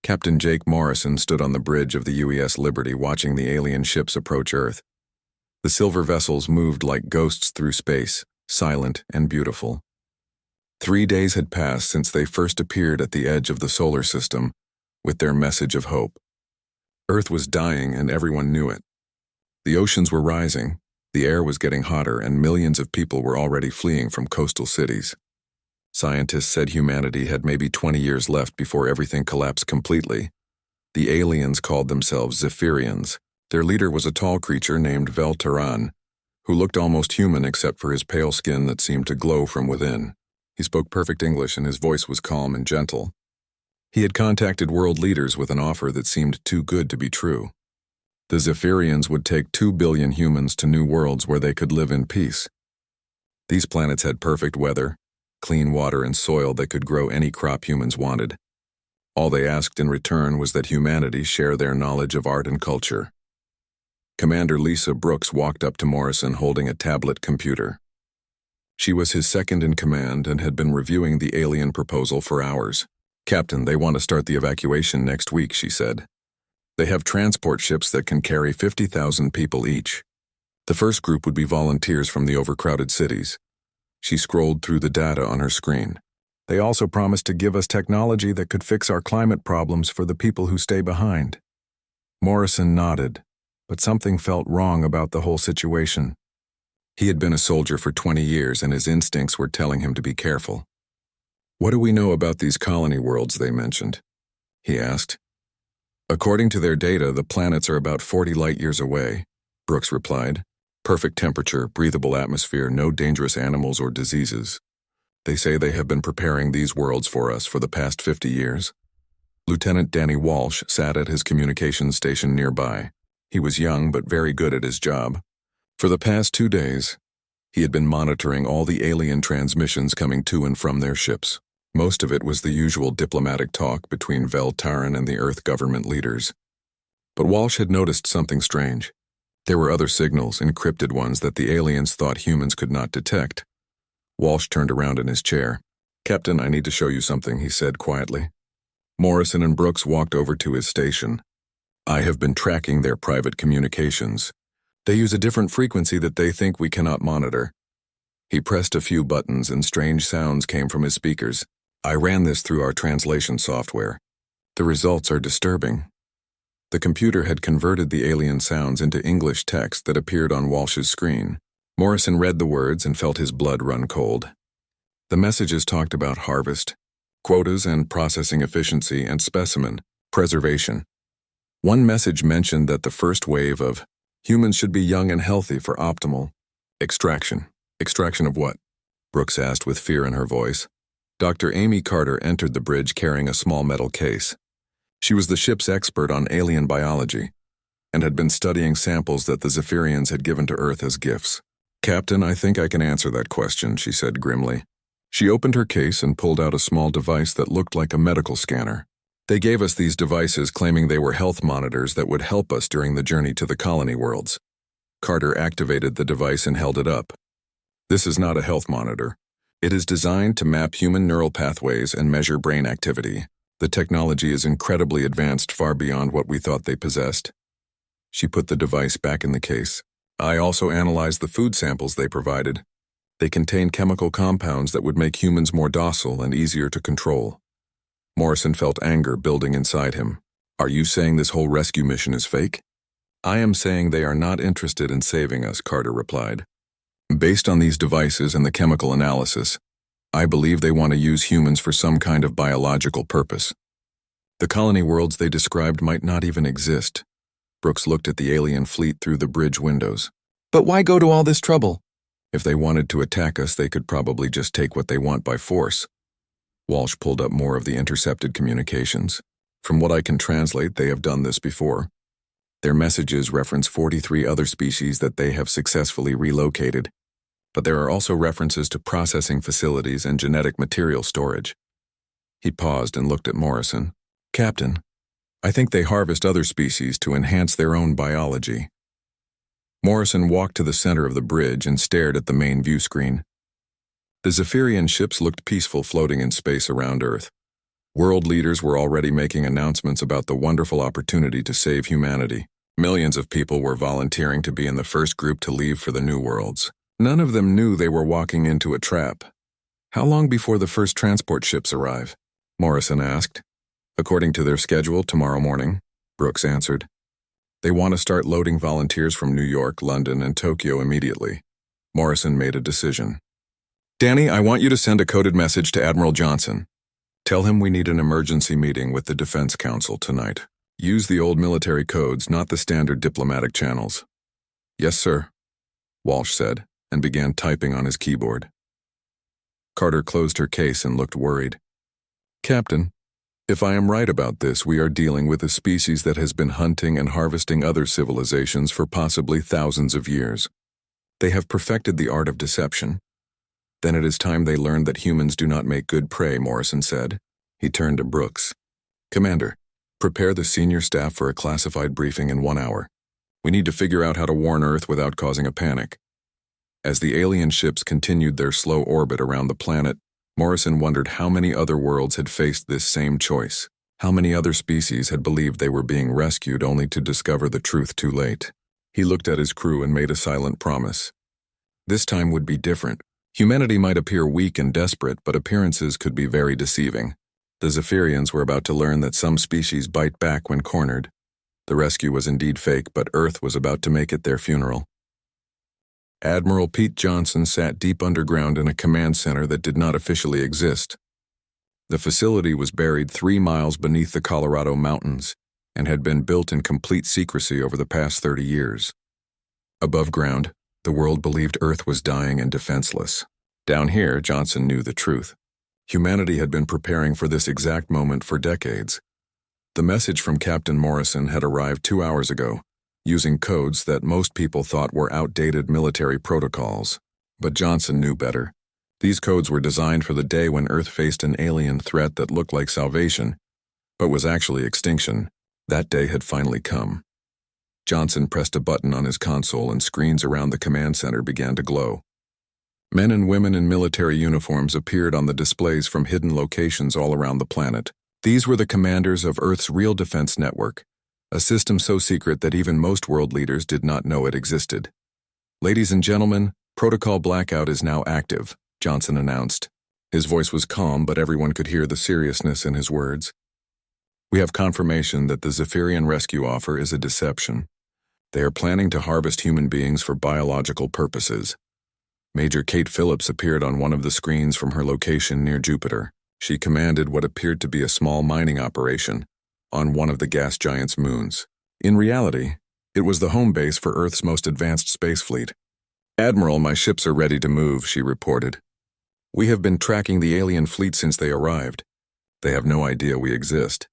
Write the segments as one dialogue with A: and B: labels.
A: Captain Jake Morrison stood on the bridge of the UES Liberty watching the alien ships approach Earth. The silver vessels moved like ghosts through space, silent and beautiful. 3 days had passed since they first appeared at the edge of the solar system with their message of hope. Earth was dying and everyone knew it. The oceans were rising, the air was getting hotter, and millions of people were already fleeing from coastal cities. Scientists said humanity had maybe 20 years left before everything collapsed completely. The aliens called themselves Zephyrians. Their leader was a tall creature named Vel-Taran, who looked almost human except for his pale skin that seemed to glow from within. He spoke perfect English and his voice was calm and gentle. He had contacted world leaders with an offer that seemed too good to be true. The Zephyrians would take 2 billion humans to new worlds where they could live in peace. These planets had perfect weather, clean water and soil that could grow any crop humans wanted. All they asked in return was that humanity share their knowledge of art and culture. Commander Lisa Brooks walked up to Morrison holding a tablet computer. She was his second in command and had been reviewing the alien proposal for hours. "Captain, they want to start the evacuation next week," she said. "They have transport ships that can carry 50,000 people each. The first group would be volunteers from the overcrowded cities." She scrolled through the data on her screen. "They also promised to give us technology that could fix our climate problems for the people who stay behind." Morrison nodded, but something felt wrong about the whole situation. He had been a soldier for 20 years and his instincts were telling him to be careful. "What do we know about these colony worlds they mentioned?" he asked. "According to their data, the planets are about 40 light-years away," Brooks replied. "Perfect temperature, breathable atmosphere, no dangerous animals or diseases. They say they have been preparing these worlds for us for the past 50 years. Lieutenant Danny Walsh sat at his communications station nearby. He was young but very good at his job. For the past 2 days, he had been monitoring all the alien transmissions coming to and from their ships. Most of it was the usual diplomatic talk between Vel-Taran and the Earth government leaders. But Walsh had noticed something strange. There were other signals, encrypted ones that the aliens thought humans could not detect. Walsh turned around in his chair. "Captain, I need to show you something," he said quietly. Morrison and Brooks walked over to his station. "I have been tracking their private communications. They use a different frequency that they think we cannot monitor." He pressed a few buttons and strange sounds came from his speakers. "I ran this through our translation software. The results are disturbing." The computer had converted the alien sounds into English text that appeared on Walsh's screen. Morrison read the words and felt his blood run cold. The messages talked about harvest, quotas and processing efficiency, and specimen preservation. One message mentioned that the first wave of humans should be young and healthy for optimal extraction. "Extraction of what?" Brooks asked with fear in her voice. Dr. Amy Carter entered the bridge carrying a small metal case. She was the ship's expert on alien biology and had been studying samples that the Zephyrians had given to Earth as gifts. "Captain, I think I can answer that question," she said grimly. She opened her case and pulled out a small device that looked like a medical scanner. "They gave us these devices claiming they were health monitors that would help us during the journey to the colony worlds." Carter activated the device and held it up. "This is not a health monitor. It is designed to map human neural pathways and measure brain activity. The technology is incredibly advanced, far beyond what we thought they possessed." She put the device back in the case. "I also analyzed the food samples they provided. They contain chemical compounds that would make humans more docile and easier to control." Morrison felt anger building inside him. "Are you saying this whole rescue mission is fake?" "I am saying they are not interested in saving us," Carter replied. "Based on these devices and the chemical analysis, I believe they want to use humans for some kind of biological purpose. The colony worlds they described might not even exist." Brooks looked at the alien fleet through the bridge windows. "But why go to all this trouble?" "If they wanted to attack us, they could probably just take what they want by force." Walsh pulled up more of the intercepted communications. "From what I can translate, they have done this before. Their messages reference 43 other species that they have successfully relocated. But there are also references to processing facilities and genetic material storage." He paused and looked at Morrison. "Captain, I think they harvest other species to enhance their own biology." Morrison walked to the center of the bridge and stared at the main view screen. The Zephyrian ships looked peaceful floating in space around Earth. World leaders were already making announcements about the wonderful opportunity to save humanity. Millions of people were volunteering to be in the first group to leave for the new worlds. None of them knew they were walking into a trap. How long before the first transport ships arrive? Morrison asked. According to their schedule, tomorrow morning, Brooks answered. They want to start loading volunteers from New York, London, and Tokyo immediately. Morrison made a decision. Danny, I want you to send a coded message to Admiral Johnson. Tell him we need an emergency meeting with the Defense Council tonight. Use the old military codes, not the standard diplomatic channels. Yes, sir, Walsh said, and began typing on his keyboard. Carter closed her case and looked worried. Captain, if I am right about this, we are dealing with a species that has been hunting and harvesting other civilizations for possibly thousands of years. They have perfected the art of deception. Then it is time they learned that humans do not make good prey, Morrison said. He turned to Brooks. Commander, prepare the senior staff for a classified briefing in 1 hour. We need to figure out how to warn Earth without causing a panic. As the alien ships continued their slow orbit around the planet, Morrison wondered how many other worlds had faced this same choice. How many other species had believed they were being rescued only to discover the truth too late. He looked at his crew and made a silent promise. This time would be different. Humanity might appear weak and desperate, but appearances could be very deceiving. The Zephyrians were about to learn that some species bite back when cornered. The rescue was indeed fake, but Earth was about to make it their funeral. Admiral Pete Johnson sat deep underground in a command center that did not officially exist. The facility was buried 3 miles beneath the Colorado mountains and had been built in complete secrecy over the past 30 years. Above ground, the world believed Earth was dying and defenseless. Down here, Johnson knew the truth. Humanity had been preparing for this exact moment for decades. The message from Captain Morrison had arrived 2 hours ago, using codes that most people thought were outdated military protocols. But Johnson knew better. These codes were designed for the day when Earth faced an alien threat that looked like salvation, but was actually extinction. That day had finally come. Johnson pressed a button on his console and screens around the command center began to glow. Men and women in military uniforms appeared on the displays from hidden locations all around the planet. These were the commanders of Earth's real defense network, a system so secret that even most world leaders did not know it existed. Ladies and gentlemen, Protocol Blackout is now active, Johnson announced. His voice was calm, but everyone could hear the seriousness in his words. We have confirmation that the Zephyrian rescue offer is a deception. They are planning to harvest human beings for biological purposes. Major Kate Phillips appeared on one of the screens from her location near Jupiter. She commanded what appeared to be a small mining operation on one of the gas giant's moons. In reality, it was the home base for Earth's most advanced space fleet. Admiral, my ships are ready to move, she reported. We have been tracking the alien fleet since they arrived. They have no idea we exist.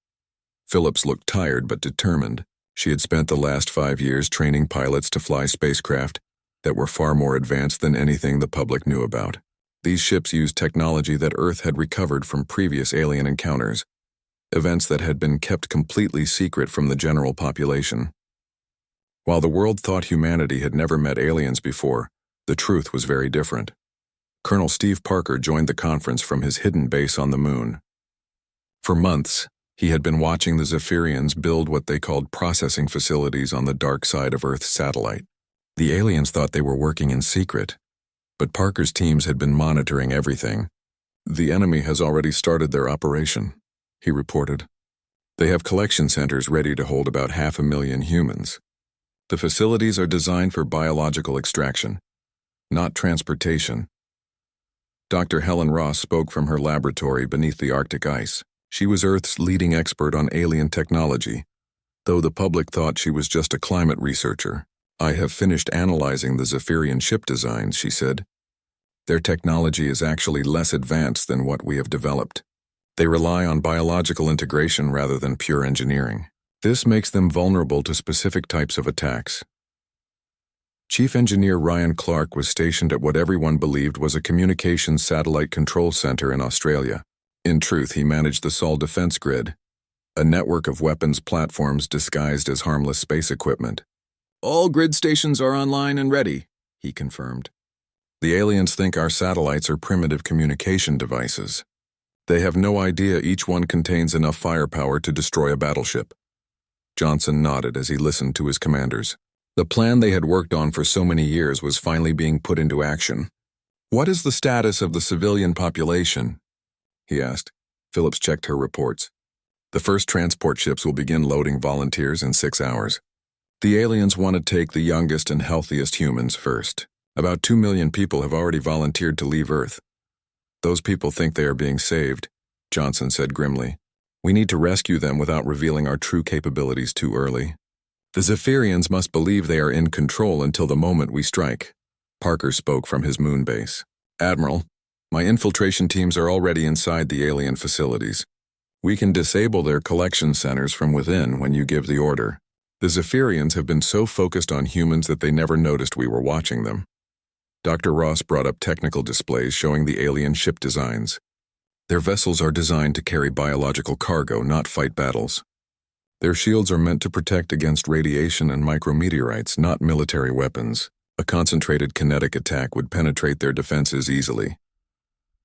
A: Phillips looked tired but determined. She had spent the last 5 years training pilots to fly spacecraft that were far more advanced than anything the public knew about. These ships used technology that Earth had recovered from previous alien encounters, events that had been kept completely secret from the general population. While the world thought humanity had never met aliens before, the truth was very different. Colonel Steve Parker joined the conference from his hidden base on the moon. For months, he had been watching the Zephyrians build what they called processing facilities on the dark side of Earth's satellite. The aliens thought they were working in secret, but Parker's teams had been monitoring everything. The enemy has already started their operation, he reported. They have collection centers ready to hold about 500,000 humans. The facilities are designed for biological extraction, not transportation. Dr. Helen Ross spoke from her laboratory beneath the Arctic ice. She was Earth's leading expert on alien technology, though the public thought she was just a climate researcher. I have finished analyzing the Zephyrian ship designs, she said. Their technology is actually less advanced than what we have developed. They rely on biological integration rather than pure engineering. This makes them vulnerable to specific types of attacks. Chief Engineer Ryan Clark was stationed at what everyone believed was a communications satellite control center in Australia. In truth, he managed the Sol Defense Grid, a network of weapons platforms disguised as harmless space equipment. All grid stations are online and ready, he confirmed. The aliens think our satellites are primitive communication devices. They have no idea each one contains enough firepower to destroy a battleship. Johnson nodded as he listened to his commanders. The plan they had worked on for so many years was finally being put into action. "What is the status of the civilian population?" he asked. Phillips checked her reports. "The first transport ships will begin loading volunteers in 6 hours. The aliens want to take the youngest and healthiest humans first. About 2 million people have already volunteered to leave Earth. Those people think they are being saved," Johnson said grimly. "We need to rescue them without revealing our true capabilities too early. The Zephyrians must believe they are in control until the moment we strike." Parker spoke from his moon base. "Admiral, my infiltration teams are already inside the alien facilities. We can disable their collection centers from within when you give the order. The Zephyrians have been so focused on humans that they never noticed we were watching them." Dr. Ross brought up technical displays showing the alien ship designs. "Their vessels are designed to carry biological cargo, not fight battles. Their shields are meant to protect against radiation and micrometeorites, not military weapons. A concentrated kinetic attack would penetrate their defenses easily."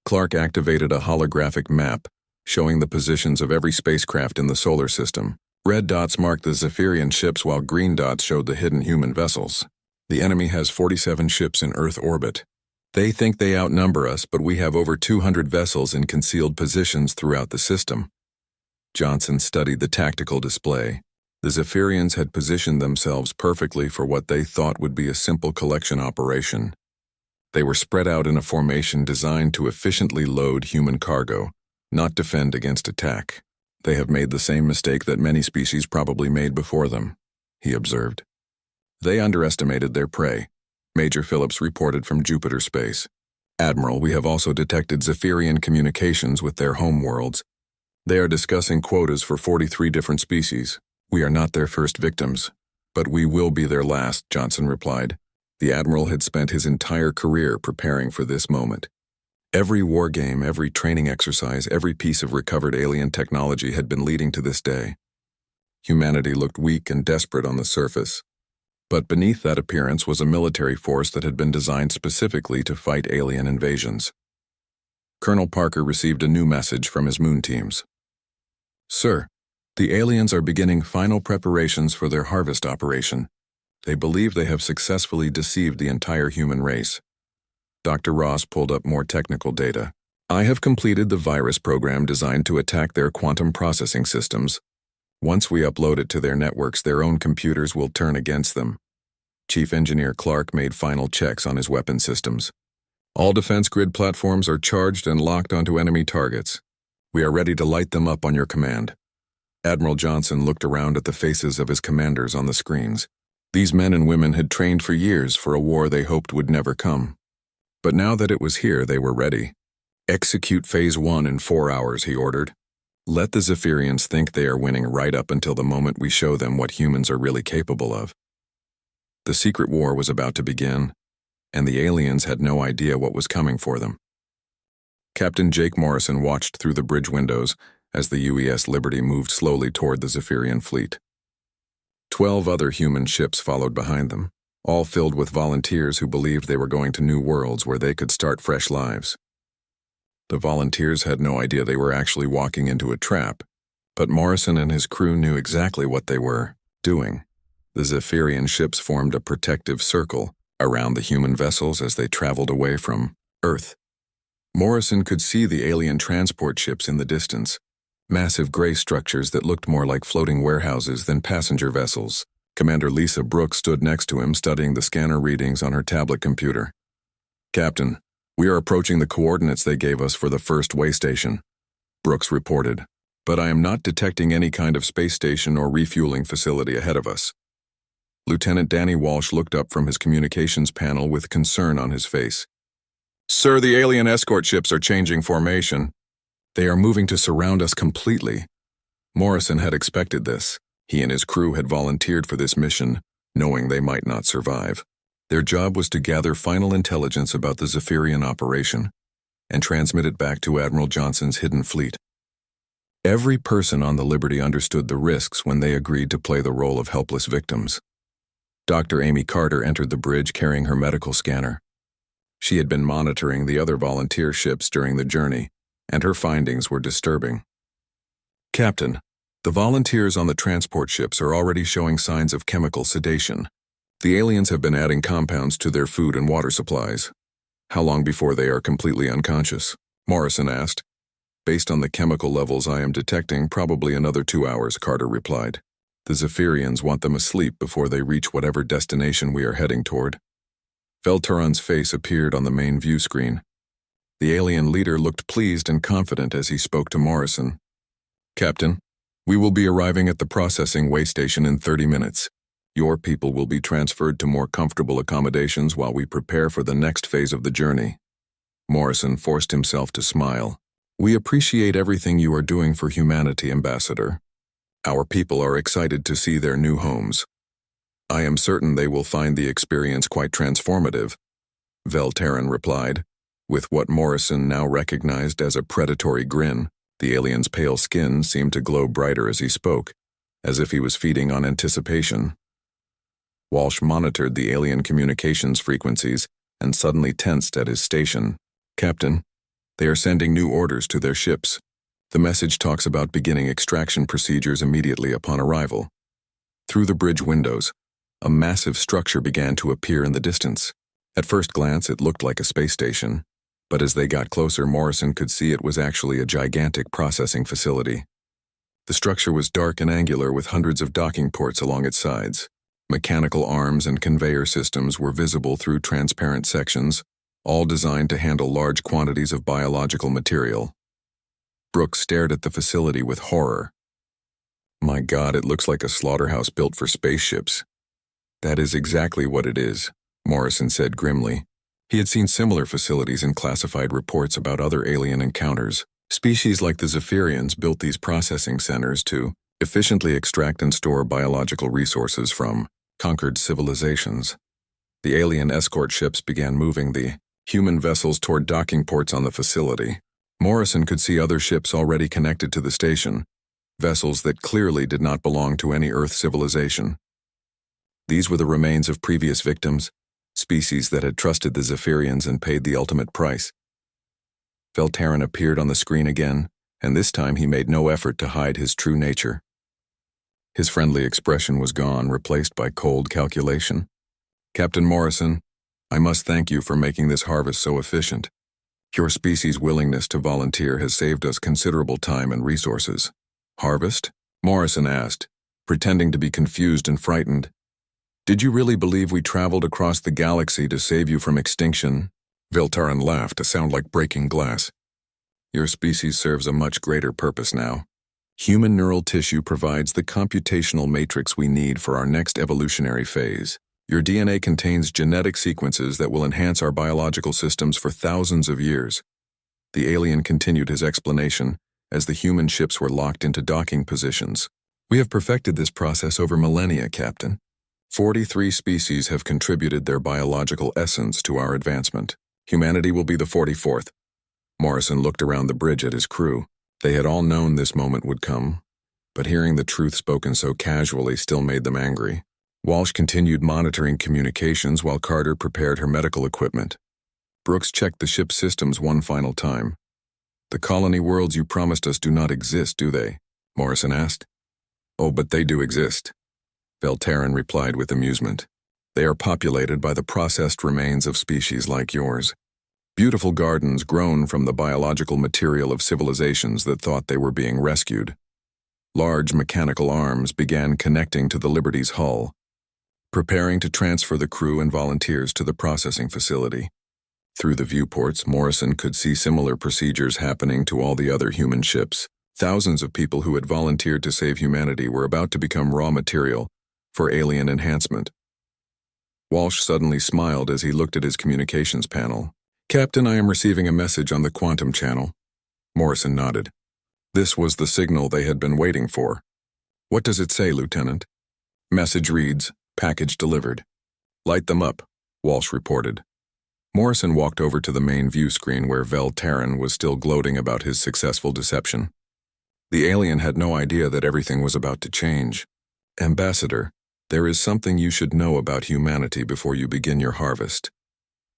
A: Clark activated a holographic map showing the positions of every spacecraft in the solar system. Red dots marked the Zephyrian ships while green dots showed the hidden human vessels. "The enemy has 47 ships in Earth orbit. They think they outnumber us, but we have over 200 vessels in concealed positions throughout the system." Johnson studied the tactical display. The Zephyrians had positioned themselves perfectly for what they thought would be a simple collection operation. They were spread out in a formation designed to efficiently load human cargo, not defend against attack. "They have made the same mistake that many species probably made before them," he observed. "They underestimated their prey," Major Phillips reported from Jupiter space. "Admiral, we have also detected Zephyrian communications with their home worlds. They are discussing quotas for 43 different species. We are not their first victims, but we will be their last," Johnson replied. The Admiral had spent his entire career preparing for this moment. Every war game, every training exercise, every piece of recovered alien technology had been leading to this day. Humanity looked weak and desperate on the surface. But beneath that appearance was a military force that had been designed specifically to fight alien invasions. Colonel Parker received a new message from his moon teams. "Sir, the aliens are beginning final preparations for their harvest operation. They believe they have successfully deceived the entire human race." Dr. Ross pulled up more technical data. "I have completed the virus program designed to attack their quantum processing systems. Once we upload it to their networks, their own computers will turn against them." Chief Engineer Clark made final checks on his weapon systems. "All defense grid platforms are charged and locked onto enemy targets. We are ready to light them up on your command." Admiral Johnson looked around at the faces of his commanders on the screens. These men and women had trained for years for a war they hoped would never come. But now that it was here, they were ready. "Execute Phase 1 in 4 hours, he ordered. "Let the Zephyrians think they are winning right up until the moment we show them what humans are really capable of." The secret war was about to begin, and the aliens had no idea what was coming for them. Captain Jake Morrison watched through the bridge windows as the UES Liberty moved slowly toward the Zephyrian fleet. 12 other human ships followed behind them, all filled with volunteers who believed they were going to new worlds where they could start fresh lives. The volunteers had no idea they were actually walking into a trap, but Morrison and his crew knew exactly what they were doing. The Zephyrian ships formed a protective circle around the human vessels as they traveled away from Earth. Morrison could see the alien transport ships in the distance, massive gray structures that looked more like floating warehouses than passenger vessels. Commander Lisa Brooks stood next to him, studying the scanner readings on her tablet computer. "Captain, we are approaching the coordinates they gave us for the first way station," Brooks reported, "but I am not detecting any kind of space station or refueling facility ahead of us." Lieutenant Danny Walsh looked up from his communications panel with concern on his face. "Sir, the alien escort ships are changing formation. They are moving to surround us completely." Morrison had expected this. He and his crew had volunteered for this mission, knowing they might not survive. Their job was to gather final intelligence about the Zephyrian operation and transmit it back to Admiral Johnson's hidden fleet. Every person on the Liberty understood the risks when they agreed to play the role of helpless victims. Dr. Amy Carter entered the bridge carrying her medical scanner. She had been monitoring the other volunteer ships during the journey, and her findings were disturbing. "Captain, the volunteers on the transport ships are already showing signs of chemical sedation. The aliens have been adding compounds to their food and water supplies. How long before they are completely unconscious?" Morrison asked. "Based on the chemical levels I am detecting, probably another 2 hours," Carter replied. "The Zephyrians want them asleep before they reach whatever destination we are heading toward." Veltaran's face appeared on the main view screen. The alien leader looked pleased and confident as he spoke to Morrison. "Captain, we will be arriving at the processing way station in 30 minutes. Your people will be transferred to more comfortable accommodations while we prepare for the next phase of the journey." Morrison forced himself to smile. "We appreciate everything you are doing for humanity, Ambassador. Our people are excited to see their new homes. I am certain they will find the experience quite transformative," Veltaran replied, with what Morrison now recognized as a predatory grin. The alien's pale skin seemed to glow brighter as he spoke, as if he was feeding on anticipation. Walsh monitored the alien communications frequencies and suddenly tensed at his station. "Captain, they are sending new orders to their ships. The message talks about beginning extraction procedures immediately upon arrival." Through the bridge windows, a massive structure began to appear in the distance. At first glance, it looked like a space station, but as they got closer, Morrison could see it was actually a gigantic processing facility. The structure was dark and angular with hundreds of docking ports along its sides. Mechanical arms and conveyor systems were visible through transparent sections, all designed to handle large quantities of biological material. Brooks stared at the facility with horror. "My God, it looks like a slaughterhouse built for spaceships." "That is exactly what it is," Morrison said grimly. He had seen similar facilities in classified reports about other alien encounters. Species like the Zephyrians built these processing centers to efficiently extract and store biological resources from conquered civilizations. The alien escort ships began moving the human vessels toward docking ports on the facility. Morrison could see other ships already connected to the station, vessels that clearly did not belong to any Earth civilization. These were the remains of previous victims, species that had trusted the Zephyrians and paid the ultimate price. Veltaran appeared on the screen again, and this time he made no effort to hide his true nature. His friendly expression was gone, replaced by cold calculation. "Captain Morrison, I must thank you for making this harvest so efficient. Your species' willingness to volunteer has saved us considerable time and resources." "Harvest?" Morrison asked, pretending to be confused and frightened. "Did you really believe we traveled across the galaxy to save you from extinction?" Veltaran laughed to sound like breaking glass. "Your species serves a much greater purpose now. Human neural tissue provides the computational matrix we need for our next evolutionary phase. Your DNA contains genetic sequences that will enhance our biological systems for thousands of years." The alien continued his explanation as the human ships were locked into docking positions. "We have perfected this process over millennia, Captain. 43 species have contributed their biological essence to our advancement. Humanity will be the 44th. Morrison looked around the bridge at his crew. They had all known this moment would come, but hearing the truth spoken so casually still made them angry. Walsh continued monitoring communications while Carter prepared her medical equipment. Brooks checked the ship's systems one final time. "The colony worlds you promised us do not exist, do they?" Morrison asked. "Oh, but they do exist," Veltaran replied with amusement. "They are populated by the processed remains of species like yours. Beautiful gardens grown from the biological material of civilizations that thought they were being rescued." Large mechanical arms began connecting to the Liberty's hull, preparing to transfer the crew and volunteers to the processing facility. Through the viewports, Morrison could see similar procedures happening to all the other human ships. Thousands of people who had volunteered to save humanity were about to become raw material for alien enhancement. Walsh suddenly smiled as he looked at his communications panel. "Captain, I am receiving a message on the quantum channel." Morrison nodded. This was the signal they had been waiting for. "What does it say, Lieutenant?" "Message reads, package delivered." "Light them up," Walsh reported. Morrison walked over to the main view screen where Veltaran was still gloating about his successful deception. The alien had no idea that everything was about to change. "Ambassador, there is something you should know about humanity before you begin your harvest.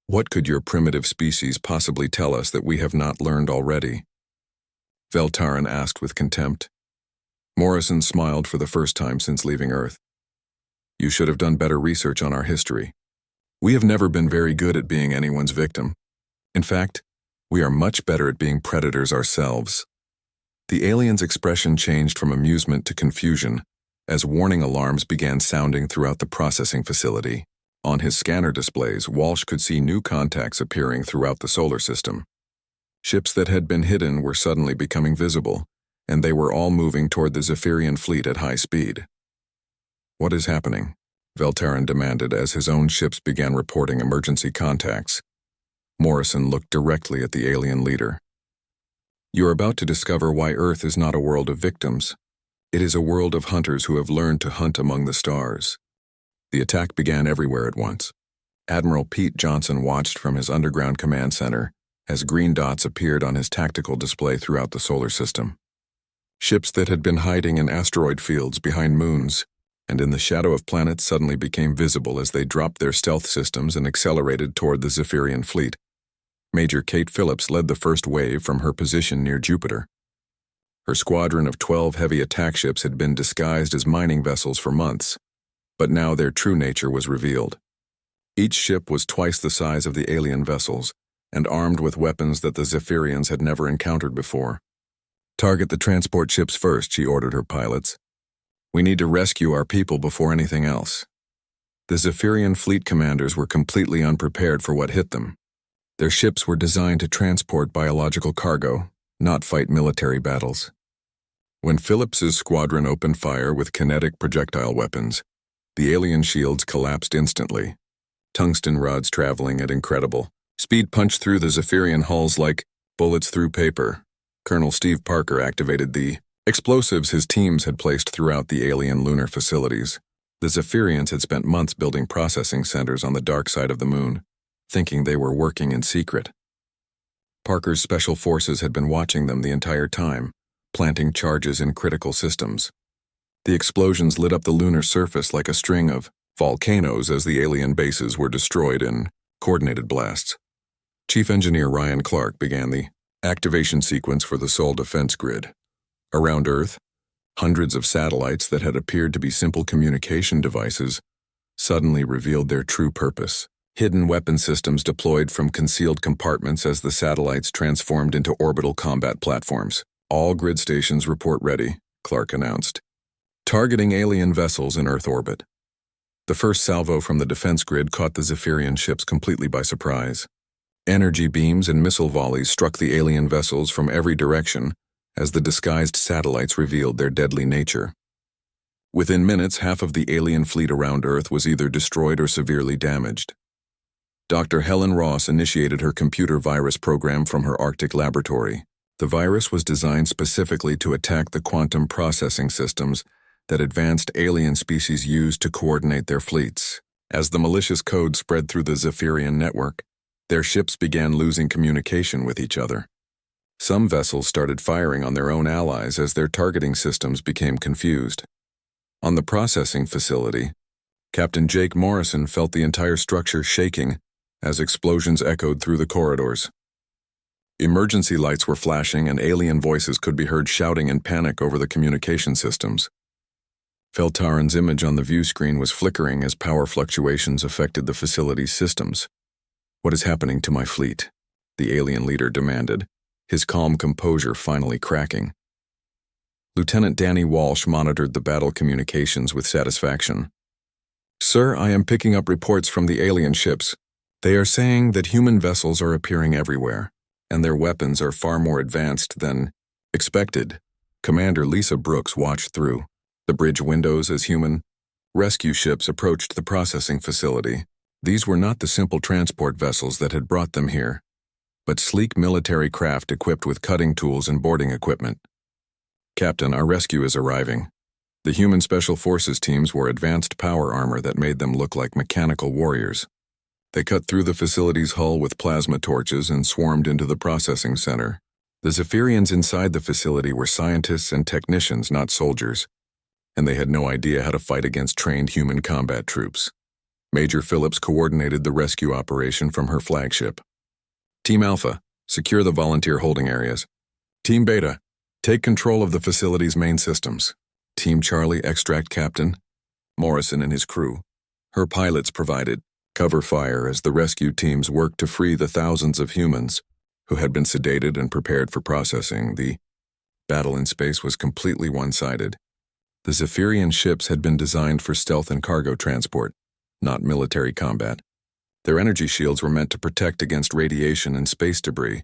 A: What could your primitive species possibly tell us that we have not learned already?" Veltaran asked with contempt. Morrison smiled for the first time since leaving Earth. You should have done better research on our history. We have never been very good at being anyone's victim. In fact, we are much better at being predators ourselves. The alien's expression changed from amusement to confusion as warning alarms began sounding throughout the processing facility. On his scanner displays, Walsh could see new contacts appearing throughout the solar system. Ships that had been hidden were suddenly becoming visible, and they were all moving toward the Zephyrian fleet at high speed. What is happening? Veltaran demanded as his own ships began reporting emergency contacts. Morrison looked directly at the alien leader. You're about to discover why Earth is not a world of victims. It is a world of hunters who have learned to hunt among the stars. The attack began everywhere at once. Admiral Pete Johnson watched from his underground command center as green dots appeared on his tactical display throughout the solar system. Ships that had been hiding in asteroid fields behind moons and in the shadow of planets suddenly became visible as they dropped their stealth systems and accelerated toward the Zephyrian fleet. Major Kate Phillips led the first wave from her position near Jupiter. Her squadron of 12 heavy attack ships had been disguised as mining vessels for months, but now their true nature was revealed. Each ship was twice the size of the alien vessels and armed with weapons that the Zephyrians had never encountered before. Target the transport ships first, she ordered her pilots. We need to rescue our people before anything else. The Zephyrian fleet commanders were completely unprepared for what hit them. Their ships were designed to transport biological cargo, not fight military battles. When Phillips's squadron opened fire with kinetic projectile weapons, the alien shields collapsed instantly. Tungsten rods traveling at incredible speed punched through the Zephyrian hulls like bullets through paper. Colonel Steve Parker activated the explosives his teams had placed throughout the alien lunar facilities. The Zephyrians had spent months building processing centers on the dark side of the moon, thinking they were working in secret. Parker's special forces had been watching them the entire time, planting charges in critical systems. The explosions lit up the lunar surface like a string of volcanoes as the alien bases were destroyed in coordinated blasts. Chief Engineer Ryan Clark began the activation sequence for the Sol defense grid. Around Earth, hundreds of satellites that had appeared to be simple communication devices suddenly revealed their true purpose. Hidden weapon systems deployed from concealed compartments as the satellites transformed into orbital combat platforms. All grid stations report ready, Clark announced. Targeting alien vessels in Earth orbit. The first salvo from the defense grid caught the Zephyrian ships completely by surprise. Energy beams and missile volleys struck the alien vessels from every direction as the disguised satellites revealed their deadly nature. Within minutes, half of the alien fleet around Earth was either destroyed or severely damaged. Dr. Helen Ross initiated her computer virus program from her Arctic laboratory. The virus was designed specifically to attack the quantum processing systems that advanced alien species used to coordinate their fleets. As the malicious code spread through the Zephyrian network, their ships began losing communication with each other. Some vessels started firing on their own allies as their targeting systems became confused. On the processing facility, Captain Jake Morrison felt the entire structure shaking as explosions echoed through the corridors. Emergency lights were flashing and alien voices could be heard shouting in panic over the communication systems. Veltaran's image on the view screen was flickering as power fluctuations affected the facility's systems. What is happening to my fleet? The alien leader demanded, his calm composure finally cracking. Lieutenant Danny Walsh monitored the battle communications with satisfaction. Sir, I am picking up reports from the alien ships. They are saying that human vessels are appearing everywhere, and their weapons are far more advanced than expected. Commander Lisa Brooks watched through the bridge windows as human rescue ships approached the processing facility. These were not the simple transport vessels that had brought them here, but sleek military craft equipped with cutting tools and boarding equipment. Captain, our rescue is arriving. The human special forces teams wore advanced power armor that made them look like mechanical warriors. They cut through the facility's hull with plasma torches and swarmed into the processing center. The Zephyrians inside the facility were scientists and technicians, not soldiers, and they had no idea how to fight against trained human combat troops. Major Phillips coordinated the rescue operation from her flagship. Team Alpha, secure the volunteer holding areas. Team Beta, Take control of the facility's main systems. Team Charlie, extract captain. Morrison and his crew. Her pilots provided cover fire as the rescue teams worked to free the thousands of humans who had been sedated and prepared for processing. The battle in space was completely one-sided. The Zephyrian ships had been designed for stealth and cargo transport, not military combat. Their energy shields were meant to protect against radiation and space debris,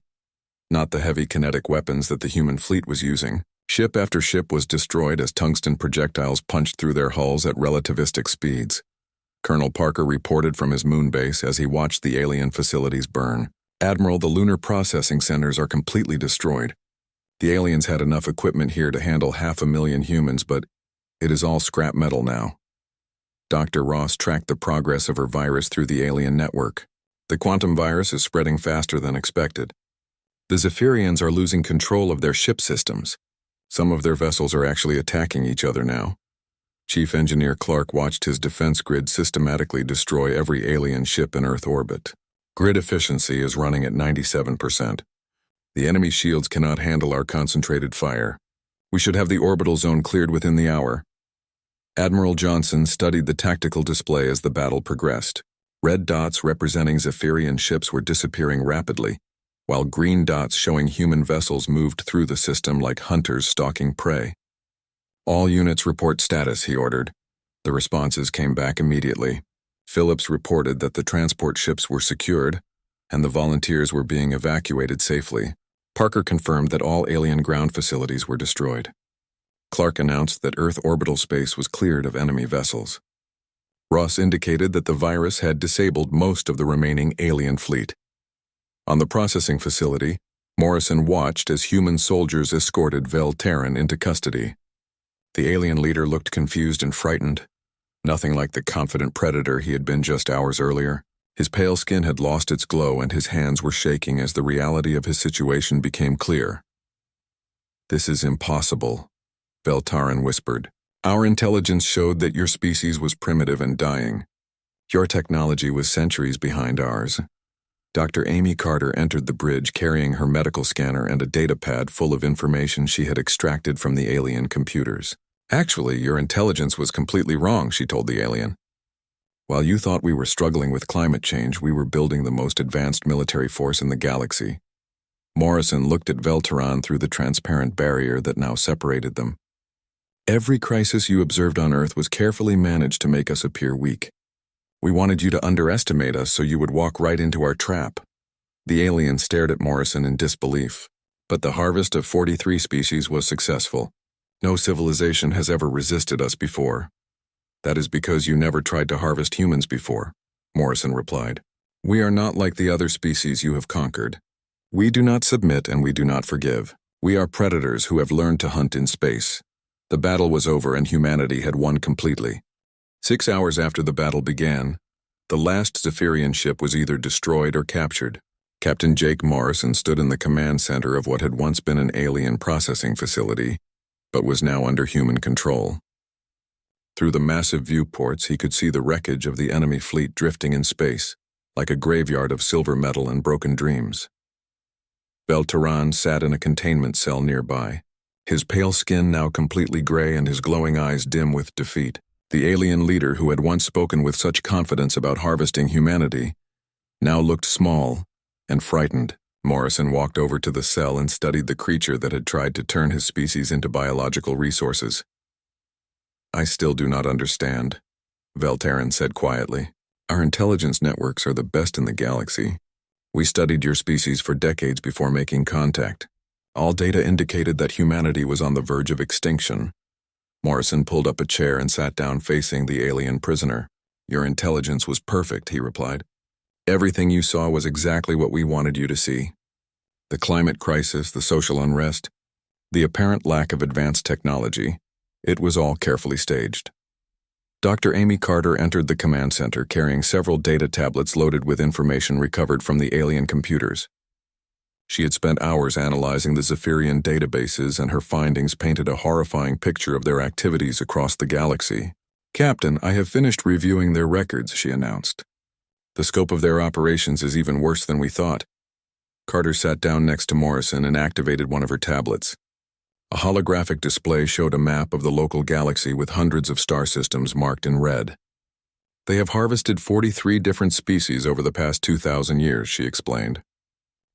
A: not the heavy kinetic weapons that the human fleet was using. Ship after ship was destroyed as tungsten projectiles punched through their hulls at relativistic speeds. Colonel Parker reported from his moon base as he watched the alien facilities burn. Admiral, the lunar processing centers are completely destroyed. The aliens had enough equipment here to handle 500,000 humans, but it is all scrap metal now. Dr. Ross tracked the progress of her virus through the alien network. The quantum virus is spreading faster than expected. The Zephyrians are losing control of their ship systems. Some of their vessels are actually attacking each other now. Chief Engineer Clark watched his defense grid systematically destroy every alien ship in Earth orbit. Grid efficiency is running at 97%. The enemy shields cannot handle our concentrated fire. We should have the orbital zone cleared within the hour. Admiral Johnson studied the tactical display as the battle progressed. Red dots representing Zephyrian ships were disappearing rapidly, while green dots showing human vessels moved through the system like hunters stalking prey. All units report status, he ordered. The responses came back immediately. Phillips reported that the transport ships were secured, and the volunteers were being evacuated safely. Parker confirmed that all alien ground facilities were destroyed. Clark announced that Earth orbital space was cleared of enemy vessels. Ross indicated that the virus had disabled most of the remaining alien fleet. On the processing facility, Morrison watched as human soldiers escorted Vel Terran into custody. The alien leader looked confused and frightened, nothing like the confident predator he had been just hours earlier. His pale skin had lost its glow and his hands were shaking as the reality of his situation became clear. "This is impossible," Vel Terran whispered. "Our intelligence showed that your species was primitive and dying. Your technology was centuries behind ours." Dr. Amy Carter entered the bridge carrying her medical scanner and a data pad full of information she had extracted from the alien computers. "Actually, your intelligence was completely wrong," she told the alien. "While you thought we were struggling with climate change, we were building the most advanced military force in the galaxy." Morrison looked at Vel Terran through the transparent barrier that now separated them. "Every crisis you observed on Earth was carefully managed to make us appear weak. We wanted you to underestimate us so you would walk right into our trap." The alien stared at Morrison in disbelief. "But the harvest of 43 species was successful. No civilization has ever resisted us before." "That is because you never tried to harvest humans before," Morrison replied. "We are not like the other species you have conquered. We do not submit and we do not forgive. We are predators who have learned to hunt in space." The battle was over and humanity had won completely. 6 hours after the battle began, the last Zephyrian ship was either destroyed or captured. Captain Jake Morrison stood in the command center of what had once been an alien processing facility, but was now under human control. Through the massive viewports, he could see the wreckage of the enemy fleet drifting in space, like a graveyard of silver metal and broken dreams. Vel Terran sat in a containment cell nearby, his pale skin now completely gray and his glowing eyes dim with defeat. The alien leader who had once spoken with such confidence about harvesting humanity now looked small and frightened. Morrison walked over to the cell and studied the creature that had tried to turn his species into biological resources. "I still do not understand," Vel Terran said quietly. "Our intelligence networks are the best in the galaxy. We studied your species for decades before making contact. All data indicated that humanity was on the verge of extinction." Morrison pulled up a chair and sat down facing the alien prisoner. "Your intelligence was perfect," he replied. "Everything you saw was exactly what we wanted you to see. The climate crisis, the social unrest, the apparent lack of advanced technology, it was all carefully staged." Dr. Amy Carter entered the command center carrying several data tablets loaded with information recovered from the alien computers. She had spent hours analyzing the Zephyrian databases, and her findings painted a horrifying picture of their activities across the galaxy. "Captain, I have finished reviewing their records," she announced. "The scope of their operations is even worse than we thought." Carter sat down next to Morrison and activated one of her tablets. A holographic display showed a map of the local galaxy with hundreds of star systems marked in red. They have harvested 43 different species over the past 2,000 years, she explained.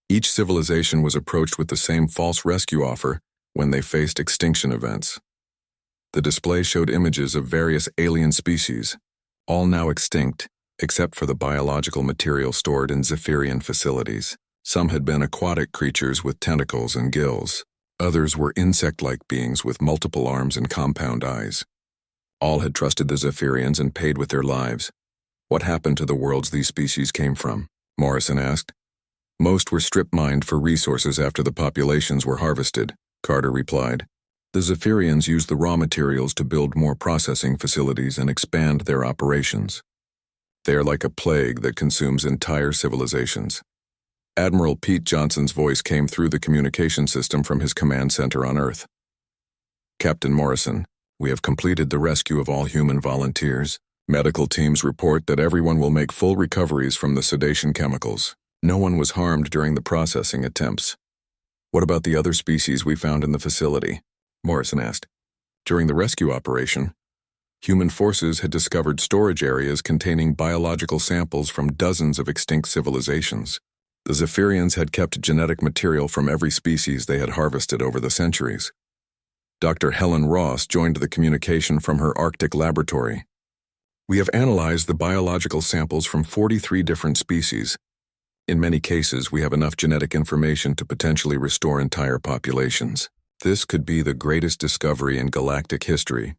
A: Each civilization was approached with the same false rescue offer when they faced extinction events. The display showed images of various alien species, all now extinct, except for the biological material stored in Zephyrian facilities. Some had been aquatic creatures with tentacles and gills. Others were insect-like beings with multiple arms and compound eyes. All had trusted the Zephyrians and paid with their lives. What happened to the worlds these species came from? Morrison asked. Most were strip-mined for resources after the populations were harvested, Carter replied. The Zephyrians used the raw materials to build more processing facilities and expand their operations. They are like a plague that consumes entire civilizations. Admiral Pete Johnson's voice came through the communication system from his command center on Earth. Captain Morrison, we have completed the rescue of all human volunteers. Medical teams report that everyone will make full recoveries from the sedation chemicals. No one was harmed during the processing attempts. What about the other species we found in the facility? Morrison asked. During the rescue operation, human forces had discovered storage areas containing biological samples from dozens of extinct civilizations. The Zephyrians had kept genetic material from every species they had harvested over the centuries. Dr. Helen Ross joined the communication from her Arctic laboratory. We have analyzed the biological samples from 43 different species. In many cases, we have enough genetic information to potentially restore entire populations. This could be the greatest discovery in galactic history.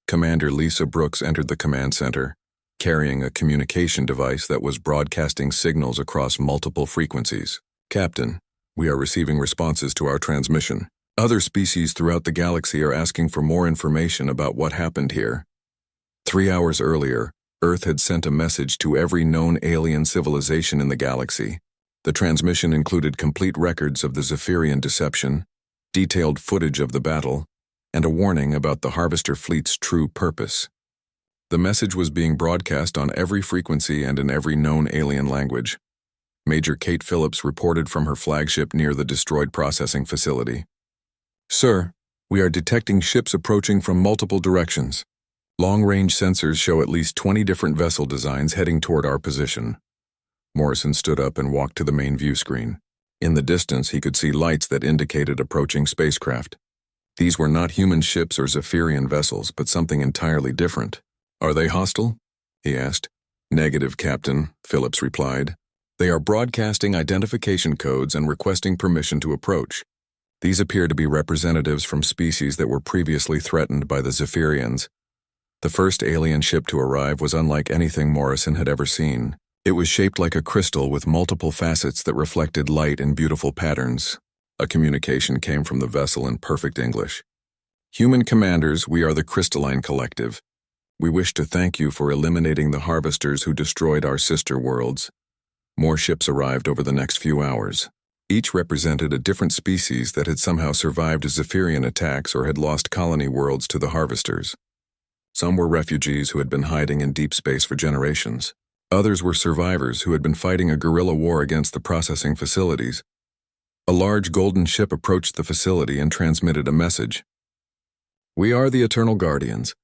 A: Commander Lisa Brooks entered the command center, carrying a communication device that was broadcasting signals across multiple frequencies. Captain, we are receiving responses to our transmission. Other species throughout the galaxy are asking for more information about what happened here. 3 hours earlier, Earth had sent a message to every known alien civilization in the galaxy. The transmission included complete records of the Zephyrian deception, detailed footage of the battle, and a warning about the Harvester fleet's true purpose. The message was being broadcast on every frequency and in every known alien language. Major Kate Phillips reported from her flagship near the destroyed processing facility. Sir, we are detecting ships approaching from multiple directions. Long-range sensors show at least 20 different vessel designs heading toward our position. Morrison stood up and walked to the main view screen. In the distance, he could see lights that indicated approaching spacecraft. These were not human ships or Zephyrian vessels, but something entirely different. Are they hostile? He asked. Negative, Captain, Phillips replied. They are broadcasting identification codes and requesting permission to approach. These appear to be representatives from species that were previously threatened by the Zephyrians. The first alien ship to arrive was unlike anything Morrison had ever seen. It was shaped like a crystal with multiple facets that reflected light in beautiful patterns. A communication came from the vessel in perfect English. Human commanders, we are the Crystalline Collective. We wish to thank you for eliminating the harvesters who destroyed our sister worlds. More ships arrived over the next few hours. Each represented a different species that had somehow survived Zephyrian attacks or had lost colony worlds to the harvesters. Some were refugees who had been hiding in deep space for generations. Others were survivors who had been fighting a guerrilla war against the processing facilities. A large golden ship approached the facility and transmitted a message. We are the Eternal Guardians.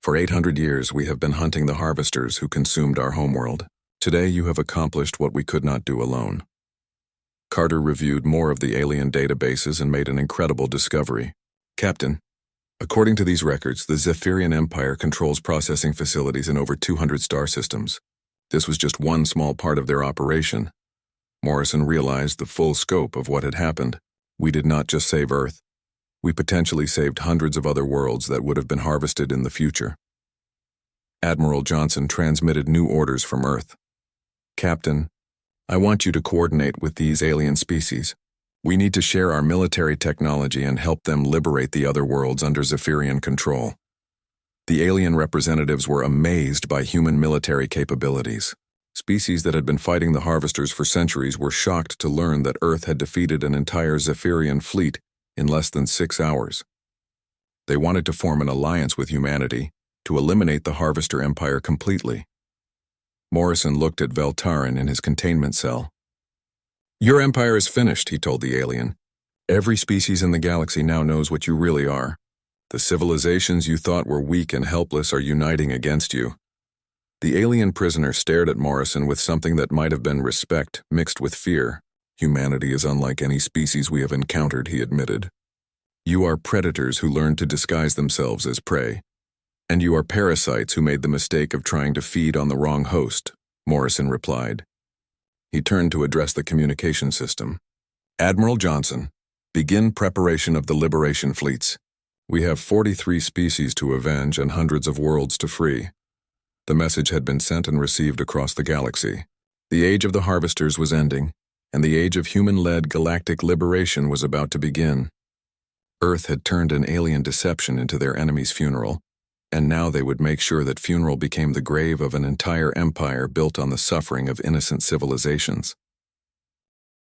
A: For 800 years, we have been hunting the harvesters who consumed our homeworld. Today, you have accomplished what we could not do alone. Carter reviewed more of the alien databases and made an incredible discovery. Captain, according to these records, the Zephyrian Empire controls processing facilities in over 200 star systems. This was just one small part of their operation. Morrison realized the full scope of what had happened. We did not just save Earth. We potentially saved hundreds of other worlds that would have been harvested in the future. Admiral Johnson transmitted new orders from Earth. Captain, I want you to coordinate with these alien species. We need to share our military technology and help them liberate the other worlds under Zephyrian control. The alien representatives were amazed by human military capabilities. Species that had been fighting the harvesters for centuries were shocked to learn that Earth had defeated an entire Zephyrian fleet in less than 6 hours. They wanted to form an alliance with humanity to eliminate the Harvester Empire completely. Morrison looked at Veltarin in his containment cell. Your empire is finished, he told the alien. Every species in the galaxy now knows what you really are. The civilizations you thought were weak and helpless are uniting against you. The alien prisoner stared at Morrison with something that might have been respect mixed with fear. Humanity is unlike any species we have encountered, he admitted. You are predators who learned to disguise themselves as prey. And you are parasites who made the mistake of trying to feed on the wrong host, Morrison replied. He turned to address the communication system. Admiral Johnson, begin preparation of the liberation fleets. We have 43 species to avenge and hundreds of worlds to free. The message had been sent and received across the galaxy. The age of the harvesters was ending, and the age of human-led galactic liberation was about to begin. Earth had turned an alien deception into their enemy's funeral, and now they would make sure that funeral became the grave of an entire empire built on the suffering of innocent civilizations.